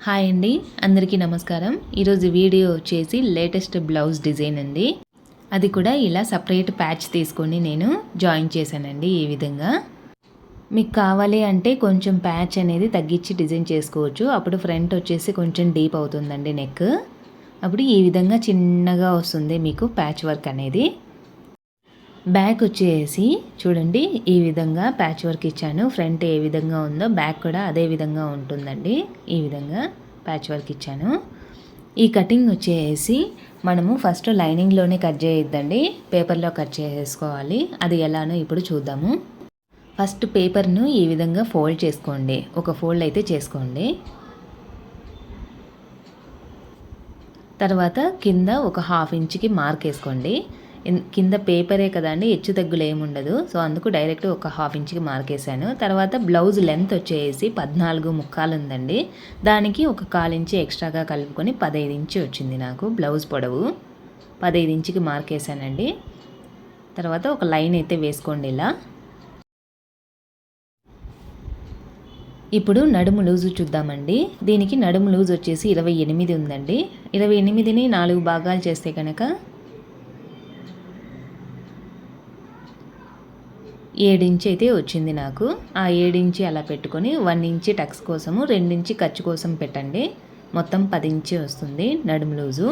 Hi అండి, అందరికీ నమస్కారం. ఈరోజు వీడియో వచ్చేసి లేటెస్ట్ బ్లౌజ్ డిజైన్ అండి. అది కూడా ఇలా సపరేట్ ప్యాచ్ తీసుకొని నేను జాయిన్ చేశానండి. ఈ విధంగా మీకు కావాలి అంటే కొంచెం ప్యాచ్ అనేది తగ్గించి డిజైన్ చేసుకోవచ్చు. అప్పుడు ఫ్రంట్ వచ్చేసి కొంచెం డీప్ అవుతుందండి నెక్. అప్పుడు ఈ విధంగా చిన్నగా వస్తుంది మీకు ప్యాచ్ వర్క్ అనేది. బ్యాక్ వచ్చేసి చూడండి, ఈ విధంగా ప్యాచ్ వర్క్ ఇచ్చాను. ఫ్రంట్ ఏ విధంగా ఉందో బ్యాక్ కూడా అదే విధంగా ఉంటుందండి. ఈ విధంగా ప్యాచ్ వర్క్ ఇచ్చాను. ఈ కటింగ్ వచ్చేసి మనము ఫస్ట్ లైనింగ్లోనే కట్ చేయొద్దండి, పేపర్లో కట్ చేసుకోవాలి. అది ఎలానో ఇప్పుడు చూద్దాము. ఫస్ట్ పేపర్ను ఈ విధంగా ఫోల్డ్ చేసుకోండి. ఒక ఫోల్డ్ అయితే చేసుకోండి. తర్వాత కింద ఒక 1/2 ఇంచ్కి మార్క్ వేసుకోండి. కింద పేపరే కదండి, హెచ్చు తగ్గులు ఏముండదు. సో అందుకు డైరెక్ట్ ఒక 1/2 ఇంచ్కి మార్క్ వేసాను. తర్వాత బ్లౌజ్ లెంత్ వచ్చేసి 14 ముక్కాలు ఉందండి. దానికి ఒక 1/4 ఇంచు ఎక్స్ట్రాగా కలుపుకొని 15 ఇంచు వచ్చింది నాకు బ్లౌజ్ పొడవు. 15 ఇంచుకి మార్క్ వేసానండి. తర్వాత ఒక లైన్ అయితే వేసుకోండి ఇలా. ఇప్పుడు నడుము లూజు చూద్దామండి. దీనికి నడుము లూజ్ వచ్చేసి 28 ఉందండి. 28ని 4 భాగాలు చేస్తే కనుక 7 ఇంచ్ అయితే వచ్చింది నాకు. ఆ 7 ఇంచ్ అలా పెట్టుకొని 1 ఇంచ్ టక్స్ కోసము, 2 ఇంచ్ ఖర్చు కోసం పెట్టండి. మొత్తం 10 ఇంచ్ వస్తుంది నడుము లూజు.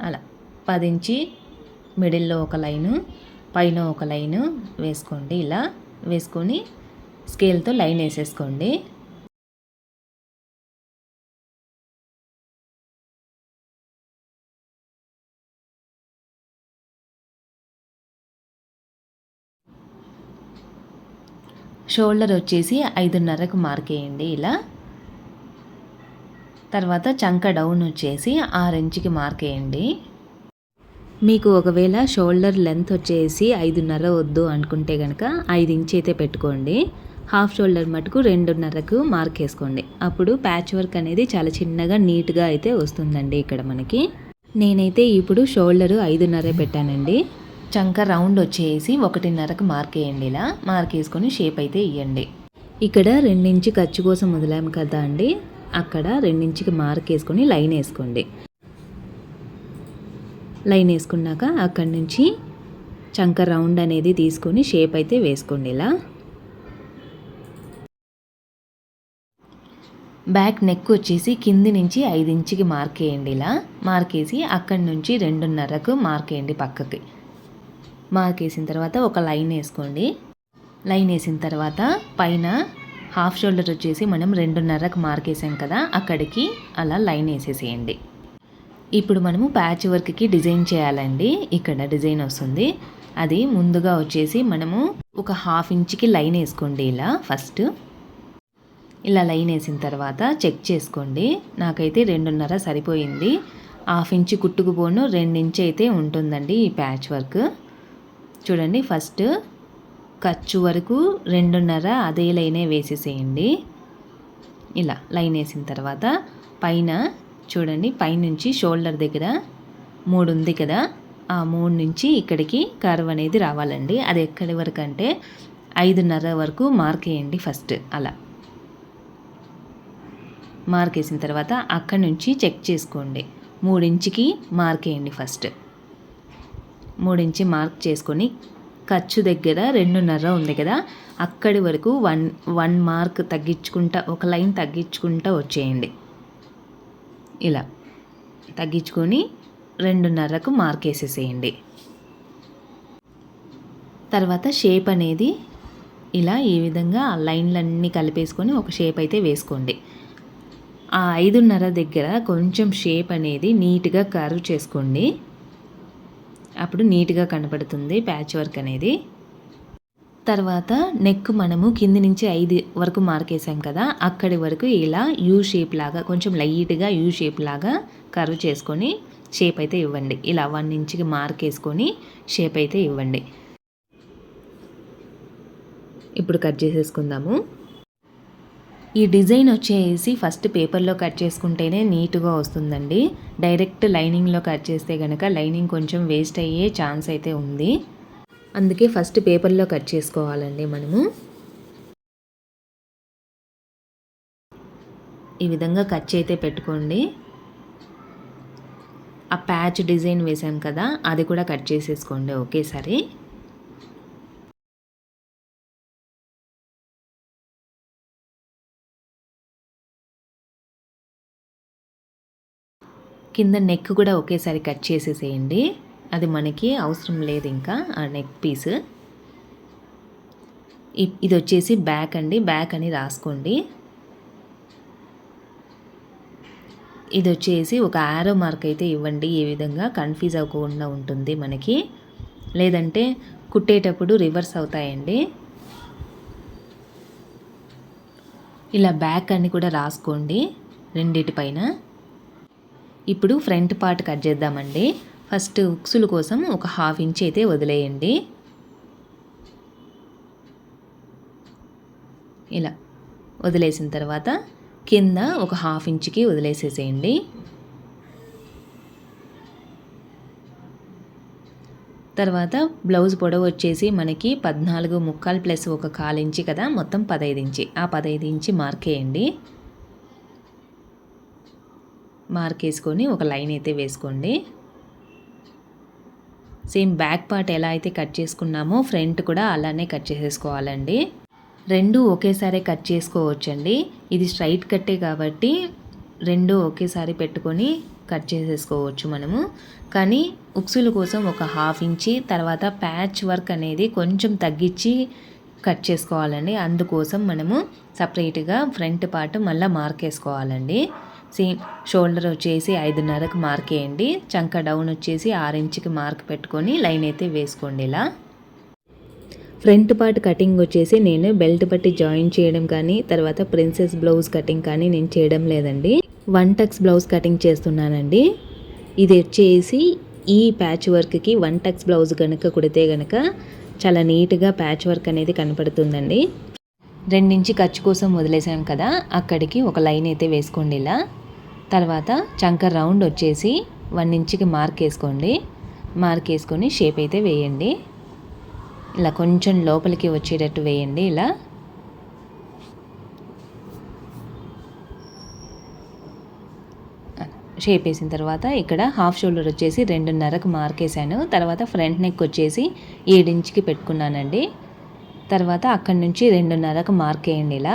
అలా 10 ఇంచ్ మిడిల్లో ఒక లైను, పైన ఒక లైను వేసుకోండి. ఇలా వేసుకొని స్కేల్తో లైన్ వేసేసుకోండి. షోల్డర్ వచ్చేసి 5.5కు మార్క్ వేయండి ఇలా. తర్వాత చంక డౌన్ వచ్చేసి 6 ఇంచుకి మార్క్ వేయండి. మీకు ఒకవేళ షోల్డర్ లెంత్ వచ్చేసి 5.5 వద్దు అనుకుంటే కనుక 5 ఇంచ్ అయితే పెట్టుకోండి. హాఫ్ షోల్డర్ మటుకు 2.5కు మార్క్ వేసుకోండి. అప్పుడు ప్యాచ్ వర్క్ అనేది చాలా చిన్నగా నీట్గా అయితే వస్తుందండి. ఇక్కడ మనకి నేనైతే ఇప్పుడు షోల్డరు 5.5 పెట్టానండి. చంక రౌండ్ వచ్చేసి 1.5కు మార్క్ వేయండి. ఇలా మార్క్ వేసుకొని షేప్ అయితే ఇవ్వండి. ఇక్కడ 2 ఇంచు ఖర్చు కోసం వదిలాము కదా అండి, అక్కడ 2 ఇంచుకి మార్క్ వేసుకొని లైన్ వేసుకోండి. లైన్ వేసుకున్నాక అక్కడి నుంచి చంక రౌండ్ అనేది తీసుకొని షేప్ అయితే వేసుకోండి ఇలా. బ్యాక్ నెక్ వచ్చేసి కింది నుంచి 5 ఇంచుకి మార్క్ వేయండి. ఇలా మార్క్ వేసి అక్కడి నుంచి 2.5కు మార్క్ వేయండి పక్కకి. మార్క్ వేసిన తర్వాత ఒక లైన్ వేసుకోండి. లైన్ వేసిన తర్వాత పైన హాఫ్ షోల్డర్ వచ్చేసి మనం 2.5కు మార్క్ వేసాం కదా, అక్కడికి అలా లైన్ వేసేసేయండి. ఇప్పుడు మనము ప్యాచ్ వర్క్కి డిజైన్ చేయాలండి. ఇక్కడ డిజైన్ వస్తుంది. అది ముందుగా వచ్చేసి మనము ఒక 1/2 ఇంచుకి లైన్ వేసుకోండి ఇలా. ఫస్ట్ ఇలా లైన్ వేసిన తర్వాత చెక్ చేసుకోండి. నాకైతే 2.5 సరిపోయింది. 1/2 ఇంచు కుట్టుకుపోను 2 ఇంచు అయితే ఉంటుందండి ఈ ప్యాచ్ వర్క్. చూడండి, ఫస్ట్ ఖర్చు వరకు 2.5 అదే లైనే వేసేసేయండి. ఇలా లైన్ వేసిన తర్వాత పైన చూడండి, పైనుంచి షోల్డర్ దగ్గర 3 ఉంది కదా, ఆ 3 నుంచి ఇక్కడికి కర్వ్ అనేది రావాలండి. అది ఎక్కడి వరకు అంటే 5.5 వరకు మార్క్ వేయండి ఫస్ట్. అలా మార్క్ వేసిన తర్వాత అక్కడి నుంచి చెక్ చేసుకోండి. 3 ఇంచుకి మార్క్ వేయండి ఫస్ట్. 3 ఇంచు మార్క్ చేసుకొని ఖర్చు దగ్గర 2.5 ఉంది కదా, అక్కడి వరకు 1 మార్క్ తగ్గించుకుంటా, ఒక లైన్ తగ్గించుకుంటా వచ్చేయండి. ఇలా తగ్గించుకొని 2.5కు మార్క్ వేసేసేయండి. తర్వాత షేప్ అనేది ఇలా ఈ విధంగా ఆ లైన్లన్నీ కలిపేసుకొని ఒక షేప్ అయితే వేసుకోండి. ఆ 5.5 దగ్గర కొంచెం షేప్ అనేది నీట్గా కర్వ్ చేసుకోండి. అప్పుడు నీట్గా కనపడుతుంది ప్యాచ్ వర్క్ అనేది. తర్వాత నెక్ మనము కింది నుంచి 5 వరకు మార్క్ వేసాం కదా, అక్కడి వరకు ఇలా యూ షేప్ లాగా కొంచెం లైట్గా యూ షేప్ లాగా కర్వ్ చేసుకొని షేప్ అయితే ఇవ్వండి. ఇలా 1 ఇంచుకి మార్క్ వేసుకొని షేప్ అయితే ఇవ్వండి. ఇప్పుడు కట్ చేసేసుకుందాము. ఈ డిజైన్ వచ్చేసి ఫస్ట్ పేపర్లో కట్ చేసుకుంటేనే నీట్గా వస్తుందండి. డైరెక్ట్ లైనింగ్లో కట్ చేస్తే కనుక లైనింగ్ కొంచెం వేస్ట్ అయ్యే ఛాన్స్ అయితే ఉంది. అందుకే ఫస్ట్ పేపర్లో కట్ చేసుకోవాలండి మనము. ఈ విధంగా ఖర్చు అయితే పెట్టుకోండి. ఆ ప్యాచ్ డిజైన్ వేసాం కదా, అది కూడా కట్ చేసేసుకోండి ఒకేసారి. కింద నెక్ కూడా ఒకేసారి కట్ చేసేసేయండి, అది మనకి అవసరం లేదు ఇంకా ఆ నెక్ పీస్. ఇది వచ్చేసి బ్యాక్ అండి, బ్యాక్ అని రాసుకోండి. ఇది వచ్చేసి ఒక యారో మార్క్ అయితే ఇవ్వండి, ఈ విధంగా కన్ఫ్యూజ్ అవ్వకుండా ఉంటుంది మనకి, లేదంటే కుట్టేటప్పుడు రివర్స్ అవుతాయండి. ఇలా బ్యాక్ అని కూడా రాసుకోండి రెండిటిపైన. ఇప్పుడు ఫ్రంట్ పార్ట్ కట్ చేద్దామండి. ఫస్ట్ ఉక్సుల కోసం ఒక 1/2 ఇంచ్ అయితే వదిలేయండి. ఇలా వదిలేసిన తర్వాత కింద ఒక 1/2 ఇంచ్కి వదిలేసేసేయండి. తర్వాత బ్లౌజ్ పొడవు వచ్చేసి మనకి 14.75 ప్లస్ ఒక 1/4 ఇంచి కదా, మొత్తం 15 ఇంచి. ఆ 15 ఇంచి మార్క్ వేయండి. మార్క్ వేసుకొని ఒక లైన్ అయితే వేసుకోండి. సేమ్ బ్యాక్ పార్ట్ ఎలా అయితే కట్ చేసుకున్నామో ఫ్రంట్ కూడా అలానే కట్ చేసేసుకోవాలండి. రెండు ఒకేసారి కట్ చేసుకోవచ్చండి. ఇది స్ట్రైట్ కట్టే కాబట్టి రెండు ఒకేసారి పెట్టుకొని కట్ చేసేసుకోవచ్చు మనము. కానీ ఉక్సుల కోసం ఒక 1/2 ఇంచి, తర్వాత ప్యాచ్ వర్క్ అనేది కొంచెం తగ్గించి కట్ చేసుకోవాలండి. అందుకోసం మనము సపరేట్గా ఫ్రంట్ పార్ట్ మళ్ళీ మార్క్ వేసుకోవాలండి. సేమ్ షోల్డర్ వచ్చేసి 5.5కి మార్క్ వేయండి. చంక డౌన్ వచ్చేసి 6 ఇంచుకి మార్క్ పెట్టుకొని లైన్ అయితే వేసుకోండి. ఇలా ఫ్రంట్ పార్ట్ కటింగ్ వచ్చేసి నేను బెల్ట్ పట్టి జాయిన్ చేయడం కానీ, తర్వాత ప్రిన్సెస్ బ్లౌజ్ కటింగ్ కానీ నేను చేయడం లేదండి. 1 టక్స్ బ్లౌజ్ కటింగ్ చేస్తున్నానండి. ఇది వచ్చేసి ఈ ప్యాచ్ వర్క్కి 1 టక్స్ బ్లౌజ్ కనుక కుడితే కనుక చాలా నీట్గా ప్యాచ్ వర్క్ అనేది కనపడుతుందండి. 2 ఇంచి ఖర్చు కోసం వదిలేసాం కదా, అక్కడికి ఒక లైన్ అయితే వేసుకోండి. ఇలా తర్వాత చంక రౌండ్ వచ్చేసి 1 ఇంచుకి మార్క్ వేసుకోండి. మార్క్ వేసుకొని షేప్ అయితే వేయండి. ఇలా కొంచెం లోపలికి వచ్చేటట్టు వేయండి. ఇలా షేప్ వేసిన తర్వాత ఇక్కడ హాఫ్ షోల్డర్ వచ్చేసి 2.5కి మార్క్ వేసాను. తర్వాత ఫ్రంట్ నెక్ వచ్చేసి 7 ఇంచుకి పెట్టుకున్నానండి. తర్వాత అక్కడి నుంచి 2.5కి మార్క్ వేయండి. ఇలా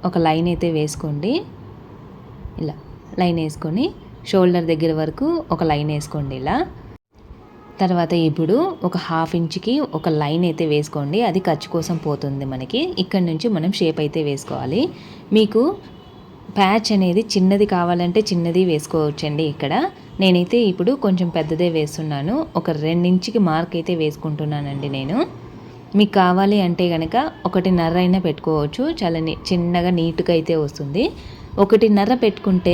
ఒక లైన్ అయితే వేసుకోండి. ఇలా లైన్ వేసుకొని షోల్డర్ దగ్గర వరకు ఒక లైన్ వేసుకోండి. ఇలా తర్వాత ఇప్పుడు ఒక 1/2 ఇంచుకి ఒక లైన్ అయితే వేసుకోండి, అది ఖర్చు కోసం పోతుంది మనకి. ఇక్కడ నుంచి మనం షేప్ అయితే వేసుకోవాలి. మీకు ప్యాచ్ అనేది చిన్నది కావాలంటే చిన్నది వేసుకోవచ్చండి. ఇక్కడ నేనైతే ఇప్పుడు కొంచెం పెద్దదే వేస్తున్నాను. ఒక 2 ఇంచుకి మార్క్ అయితే వేసుకుంటున్నానండి నేను. మీకు కావాలి అంటే కనుక 1.5 అయినా పెట్టుకోవచ్చు, చాలా చిన్నగా నీట్గా అయితే వస్తుంది. 1.5 పెట్టుకుంటే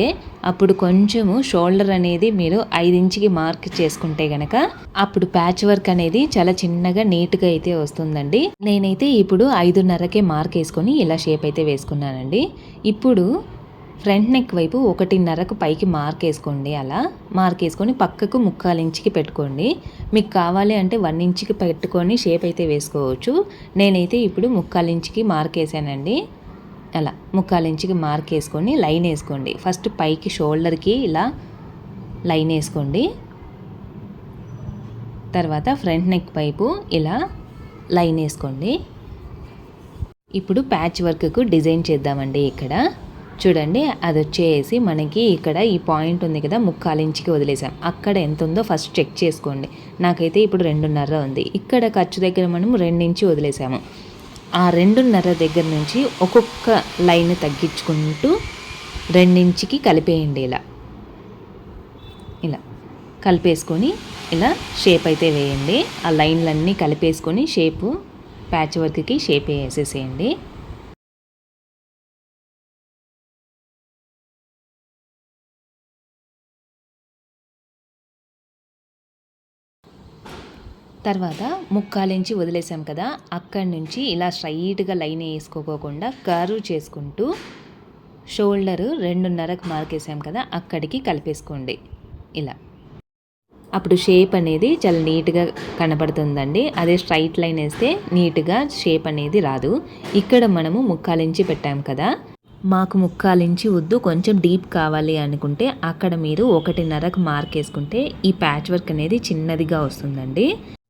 అప్పుడు కొంచెము షోల్డర్ అనేది మీరు 5 ఇంచుకి మార్క్ చేసుకుంటే కనుక అప్పుడు ప్యాచ్ వర్క్ అనేది చాలా చిన్నగా నీట్గా అయితే వస్తుందండి. నేనైతే ఇప్పుడు 5.5కే మార్క్ వేసుకొని ఇలా షేప్ అయితే వేసుకున్నానండి. ఇప్పుడు ఫ్రంట్ నెక్ వైపు 1.5కు పైకి మార్క్ వేసుకోండి. అలా మార్క్ వేసుకొని పక్కకు 3/4 ఇంచుకి పెట్టుకోండి. మీకు కావాలి అంటే 1 ఇంచుకి పెట్టుకొని షేప్ అయితే వేసుకోవచ్చు. నేనైతే ఇప్పుడు 3/4 ఇంచుకి మార్క్ వేసానండి. అలా 3/4 ఇంచుకి మార్క్ వేసుకొని లైన్ వేసుకోండి. ఫస్ట్ పైకి షోల్డర్కి ఇలా లైన్ వేసుకోండి. తర్వాత ఫ్రంట్ నెక్ వైపు ఇలా లైన్ వేసుకోండి. ఇప్పుడు ప్యాచ్ వర్క్కు డిజైన్ చేద్దామండి. ఇక్కడ చూడండి, అది వచ్చేసి మనకి ఇక్కడ ఈ పాయింట్ ఉంది కదా, 3/4 ఇంచుకి వదిలేసాం. అక్కడ ఎంత ఉందో ఫస్ట్ చెక్ చేసుకోండి. నాకైతే ఇప్పుడు 2.5 ఉంది. ఇక్కడ ఖర్చు దగ్గర మనం 2 ఇంచు వదిలేసాము. ఆ 2.5 దగ్గర నుంచి ఒక్కొక్క లైన్ తగ్గించుకుంటూ 2 ఇంచుకి కలిపేయండి. ఇలా ఇలా కలిపేసుకొని ఇలా షేప్ అయితే వేయండి. ఆ లైన్లన్నీ కలిపేసుకొని షేపు ప్యాచ్ వర్క్కి షేప్ వేసేసేయండి. తర్వాత 3/4 ఇంచి వదిలేసాం కదా, అక్కడి నుంచి ఇలా స్ట్రైట్గా లైన్ వేసుకోకుండా కర్వ్ చేసుకుంటూ షోల్డరు 2.5కి మార్క్ వేసాం కదా, అక్కడికి కలిపేసుకోండి. ఇలా అప్పుడు షేప్ అనేది చాలా నీట్గా కనబడుతుందండి. అదే స్ట్రైట్ లైన్ వేస్తే నీట్గా షేప్ అనేది రాదు. ఇక్కడ మనము 3/4 ఇంచి పెట్టాం కదా, మాకు 3/4 ఇంచి వద్దు, కొంచెం డీప్ కావాలి అనుకుంటే అక్కడ మీరు 1.5కు మార్క్ వేసుకుంటే ఈ ప్యాచ్ వర్క్ అనేది చిన్నదిగా వస్తుందండి.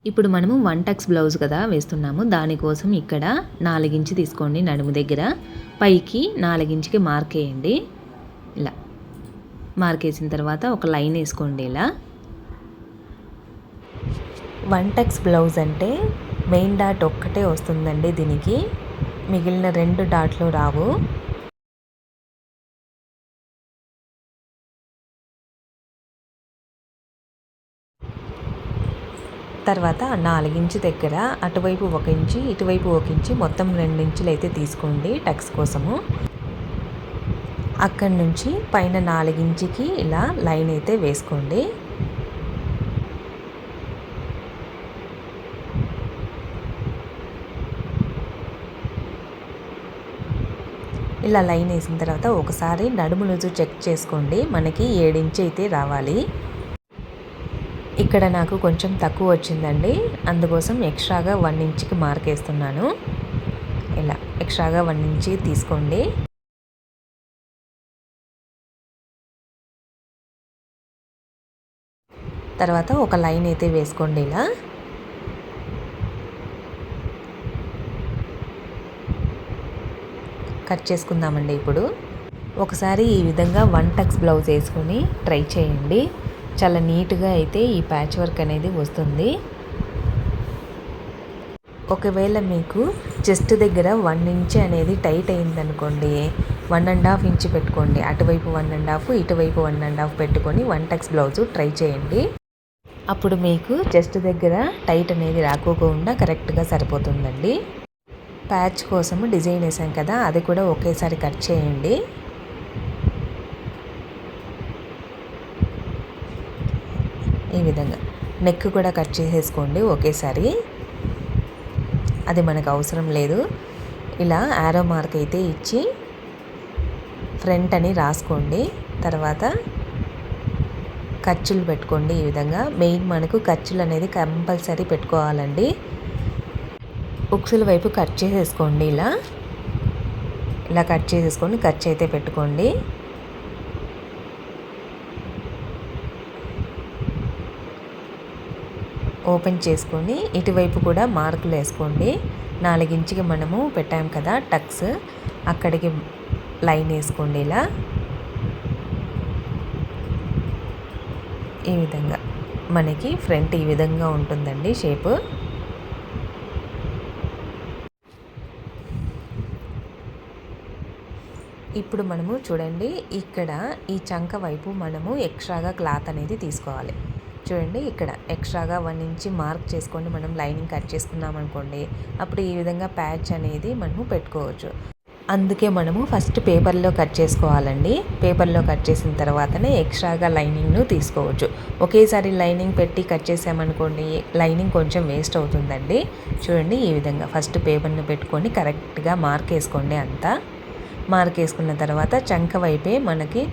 ఇప్పుడు మనము 1 టక్స్ బ్లౌజ్ కదా వేస్తున్నాము, దానికోసం ఇక్కడ 4 ఇంచు తీసుకోండి నడుము దగ్గర, పైకి 4 ఇంచుకి మార్క్ వేయండి. ఇలా మార్క్ వేసిన తర్వాత ఒక లైన్ వేసుకోండి. ఇలా 1 టక్స్ బ్లౌజ్ అంటే మెయిన్ డాట్ ఒక్కటే వస్తుందండి దీనికి, మిగిలిన 2 డాట్లు రావు. తర్వాత 4 ఇంచు దగ్గర అటువైపు 1 ఇంచు, ఇటువైపు 1 ఇంచు, మొత్తం 2 ఇంచులు అయితే తీసుకోండి టక్స్ కోసము. అక్కడి నుంచి పైన 4 ఇంచుకి ఇలా లైన్ అయితే వేసుకోండి. ఇలా లైన్ వేసిన తర్వాత ఒకసారి నడుము లూజు చెక్ చేసుకోండి, మనకి 7 ఇంచు అయితే రావాలి. ఇక్కడ నాకు కొంచెం తక్కువ వచ్చిందండి, అందుకోసం ఎక్స్ట్రాగా 1 ఇంచుకి మార్క్ వేస్తున్నాను. ఇలా ఎక్స్ట్రాగా 1 ఇంచు తీసుకోండి. తర్వాత ఒక లైన్ అయితే వేసుకోండి. ఇలా కట్ చేసుకుందామండి. ఇప్పుడు ఒకసారి ఈ విధంగా 1 టక్స్ బ్లౌజ్ వేసుకొని ట్రై చేయండి, చాలా నీట్గా అయితే ఈ ప్యాచ్ వర్క్ అనేది వస్తుంది. ఒకవేళ మీకు చెస్ట్ దగ్గర 1 ఇంచ్ అనేది టైట్ అయిందనుకోండి, 1.5 ఇంచ్ పెట్టుకోండి, అటువైపు 1.5, ఇటువైపు 1.5 పెట్టుకొని 1 టక్స్ బ్లౌజు ట్రై చేయండి. అప్పుడు మీకు చెస్ట్ దగ్గర టైట్ అనేది రాకోకుండా కరెక్ట్గా సరిపోతుందండి. ప్యాచ్ కోసము డిజైన్ వేసాం కదా, అది కూడా ఒకేసారి కట్ చేయండి. ఈ విధంగా నెక్ కూడా కట్ చేసేసుకోండి ఒకేసారి, అది మనకు అవసరం లేదు. ఇలా యారో మార్క్ అయితే ఇచ్చి ఫ్రంట్ అని రాసుకోండి. తర్వాత ఖర్చులు పెట్టుకోండి. ఈ విధంగా మెయిన్ మనకు ఖర్చులు అనేది కంపల్సరీ పెట్టుకోవాలండి. ఉక్సుల వైపు కట్ చేసేసుకోండి. ఇలా కట్ చేసేసుకొని ఖర్చు అయితే పెట్టుకోండి. ఓపెన్ చేసుకొని ఇటువైపు కూడా మార్కులు వేసుకోండి. 4 ఇంచుకి మనము పెట్టాం కదా టక్స్, అక్కడికి లైన్ వేసుకోండి. ఇలా ఈ విధంగా మనకి ఫ్రంట్ ఈ విధంగా ఉంటుందండి షేపు. ఇప్పుడు మనము చూడండి, ఇక్కడ ఈ చంక వైపు మనము ఎక్స్ట్రాగా క్లాత్ అనేది తీసుకోవాలి. చూడండి, ఇక్కడ ఎక్స్ట్రాగా 1 ఇంచ్ మార్క్ చేసుకొని మనం లైనింగ్ కట్ చేసుకున్నాం అనుకోండి, అప్పుడు ఈ విధంగా ప్యాచ్ అనేది మనము పెట్టుకోవచ్చు. అందుకే మనము ఫస్ట్ పేపర్లో కట్ చేసుకోవాలండి. పేపర్లో కట్ చేసిన తర్వాతనే ఎక్స్ట్రాగా లైనింగ్ను తీసుకోవచ్చు. ఒకేసారి లైనింగ్ పెట్టి కట్ చేసామనుకోండి, లైనింగ్ కొంచెం వేస్ట్ అవుతుందండి. చూడండి, ఈ విధంగా ఫస్ట్ పేపర్ని పెట్టుకొని కరెక్ట్గా మార్క్ వేసుకోండి. అంతా మార్క్ వేసుకున్న తర్వాత చంక వైపే మనకి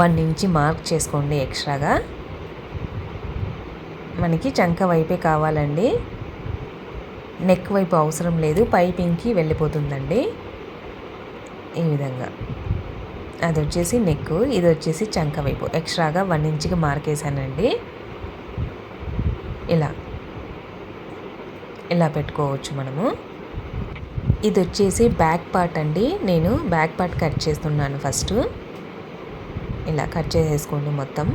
1 ఇంచ్ మార్క్ చేసుకోండి. ఎక్స్ట్రాగా మనకి చంక వైపే కావాలండి, నెక్ వైపు అవసరం లేదు, పైపింగ్కి వెళ్ళిపోతుందండి. ఈ విధంగా అది వచ్చేసి నెక్, ఇది వచ్చేసి చంక వైపు ఎక్స్ట్రాగా 1 ఇంచ్కి మార్క్ వేసానండి. ఇలా పెట్టుకోవచ్చు మనము. ఇది వచ్చేసి బ్యాక్ పార్ట్ అండి, నేను బ్యాక్ పార్ట్ కట్ చేస్తున్నాను. ఫస్ట్ ఇలా కట్ చేసేసుకోండి మొత్తం.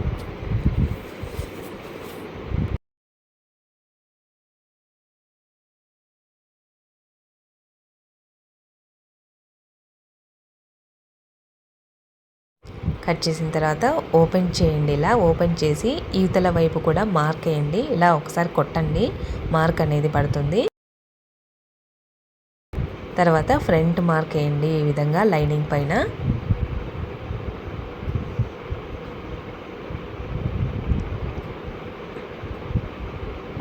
కట్ చేసిన తర్వాత ఓపెన్ చేయండి. ఇలా ఓపెన్ చేసి ఈతల వైపు కూడా మార్క్ వేయండి. ఇలా ఒకసారి కొట్టండి, మార్క్ అనేది పడుతుంది. తర్వాత ఫ్రంట్ మార్క్ వేయండి ఈ విధంగా లైనింగ్ పైన.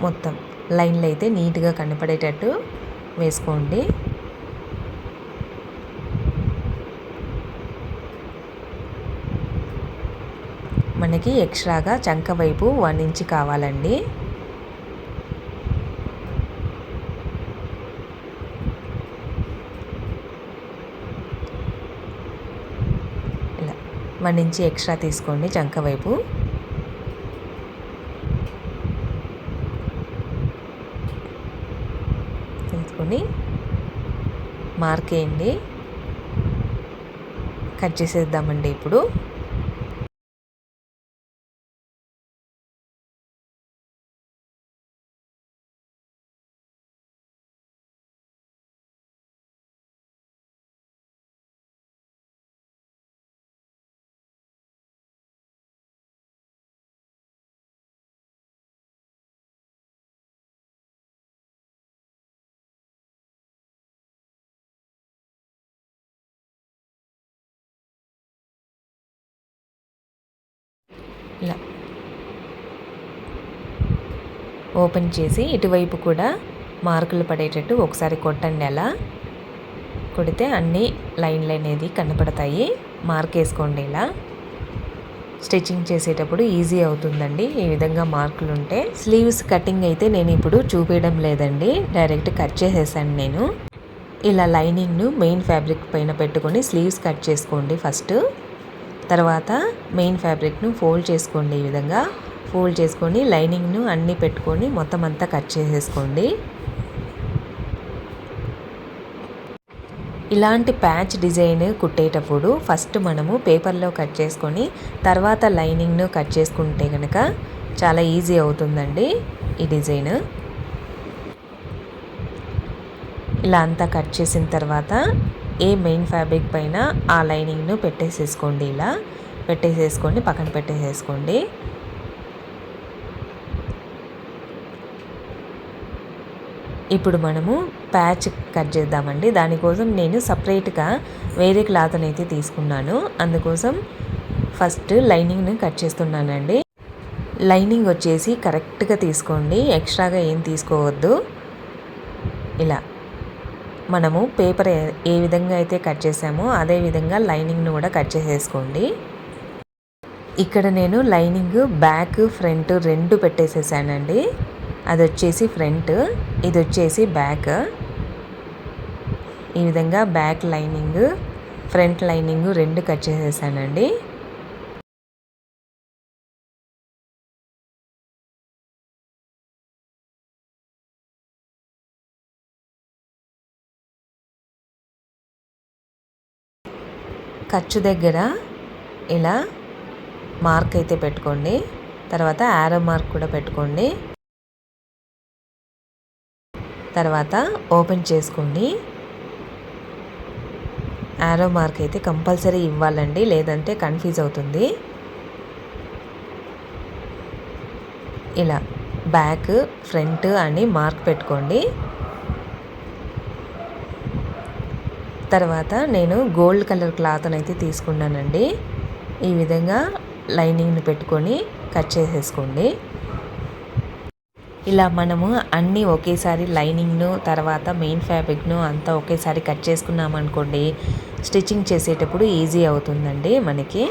మొత్తం లైన్లు అయితే నీట్గా కనపడేటట్టు వేసుకోండి. మనకి ఎక్స్ట్రాగా చంక వైపు 1 ఇంచ్ కావాలండి. 1 ఇంచ్ ఎక్స్ట్రా తీసుకోండి చంక వైపు. తీసుకొని మార్క్ వేయండి. కట్ చేసేద్దామండి ఇప్పుడు. ఇలా ఓపెన్ చేసి ఇటువైపు కూడా మార్కులు పడేటట్టు ఒకసారి కొట్టండి. అలా కొడితే అన్ని లైన్లు అనేది కనపడతాయి. మార్క్ వేసుకోండి. ఇలా స్టిచ్చింగ్ చేసేటప్పుడు ఈజీ అవుతుందండి ఈ విధంగా మార్కులు ఉంటే. స్లీవ్స్ కటింగ్ అయితే నేను ఇప్పుడు చూపించడం లేదండి, డైరెక్ట్ కట్ చేసేసాను నేను. ఇలా లైనింగ్ను మెయిన్ ఫ్యాబ్రిక్ పైన పెట్టుకొని స్లీవ్స్ కట్ చేసుకోండి ఫస్ట్. తర్వాత మెయిన్ ఫ్యాబ్రిక్ను ఫోల్డ్ చేసుకోండి. ఈ విధంగా ఫోల్డ్ చేసుకొని లైనింగ్ను అన్నీ పెట్టుకొని మొత్తం అంతా కట్ చేసేసుకోండి. ఇలాంటి ప్యాచ్ డిజైన్ కుట్టేటప్పుడు ఫస్ట్ మనము పేపర్లో కట్ చేసుకొని తర్వాత లైనింగ్ను కట్ చేసుకుంటే కనుక చాలా ఈజీ అవుతుందండి ఈ డిజైన్. ఇలా అంతా కట్ చేసిన తర్వాత ఏ మెయిన్ ఫ్యాబ్రిక్ పైన ఆ లైనింగ్ను పెట్టేసేసుకోండి. ఇలా పెట్టేసేసుకోండి, పక్కన పెట్టేసేసుకోండి. ఇప్పుడు మనము ప్యాచ్ కట్ చేద్దామండి. దానికోసం నేను సపరేట్గా వేరే క్లాత్ని అయితే తీసుకున్నాను. అందుకోసం ఫస్ట్ లైనింగ్ని కట్ చేస్తున్నానండి. లైనింగ్ వచ్చేసి కరెక్ట్గా తీసుకోండి, ఎక్స్ట్రాగా ఏం తీసుకోవద్దు. ఇలా మనము పేపర్ ఏ విధంగా అయితే కట్ చేసామో అదే విధంగా లైనింగ్ను కూడా కట్ చేసేసుకోండి. ఇక్కడ నేను లైనింగ్ బ్యాక్ ఫ్రంట్ రెండు పెట్టేసేసానండి. అది వచ్చేసి ఫ్రంట్, ఇది వచ్చేసి బ్యాక్. ఈ విధంగా బ్యాక్ లైనింగ్ ఫ్రంట్ లైనింగ్ రెండు కట్ చేసేసానండి. ఖర్చు దగ్గర ఇలా మార్క్ అయితే పెట్టుకోండి. తర్వాత యారో మార్క్ కూడా పెట్టుకోండి. తర్వాత ఓపెన్ చేసుకోండి. యారో మార్క్ అయితే కంపల్సరీ ఇవ్వాలండి, లేదంటే కన్ఫ్యూజ్ అవుతుంది. ఇలా బ్యాక్ ఫ్రంట్ అని మార్క్ పెట్టుకోండి. తర్వాత నేను గోల్డ్ కలర్ క్లాత్ని అయితే తీసుకున్నానండి. ఈ విధంగా లైనింగ్ని పెట్టుకొని కట్ చేసేసుకోండి. ఇలా మనము అన్నీ ఒకేసారి లైనింగ్ను తర్వాత మెయిన్ ఫ్యాబ్రిక్ను అంతా ఒకేసారి కట్ చేసుకున్నామనుకోండి, స్టిచ్చింగ్ చేసేటప్పుడు ఈజీ అవుతుందండి మనకి.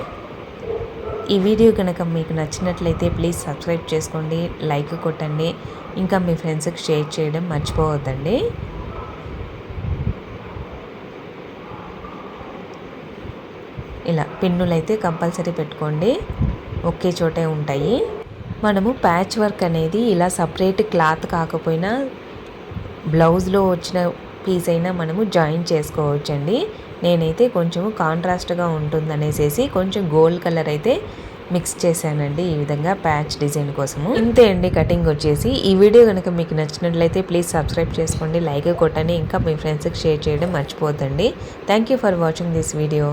ఈ వీడియో కనుక మీకు నచ్చినట్లయితే ప్లీజ్ సబ్స్క్రైబ్ చేసుకోండి, లైక్ కొట్టండి, ఇంకా మీ ఫ్రెండ్స్కి షేర్ చేయడం మర్చిపోవద్దండి. ఇలా పిన్నులు అయితే కంపల్సరీ పెట్టుకోండి, ఒకే చోటే ఉంటాయి. మనము ప్యాచ్ వర్క్ అనేది ఇలా సపరేట్ క్లాత్ కాకపోయినా బ్లౌజ్లో వచ్చిన పీస్ అయినా మనము జాయిన్ చేసుకోవచ్చండి. నేనైతే కొంచెం కాంట్రాస్ట్గా ఉంటుందనేసి కొంచెం గోల్డ్ కలర్ అయితే మిక్స్ చేశానండి ఈ విధంగా ప్యాచ్ డిజైన్ కోసము. ఇంతే అండి కటింగ్ వచ్చేసి. ఈ వీడియో కనుక మీకు నచ్చినట్లయితే ప్లీజ్ సబ్స్క్రైబ్ చేసుకోండి, లైక్ కొట్టండి, ఇంకా మీ ఫ్రెండ్స్కి షేర్ చేయడం మర్చిపోద్దండి. Thank you for watching this video.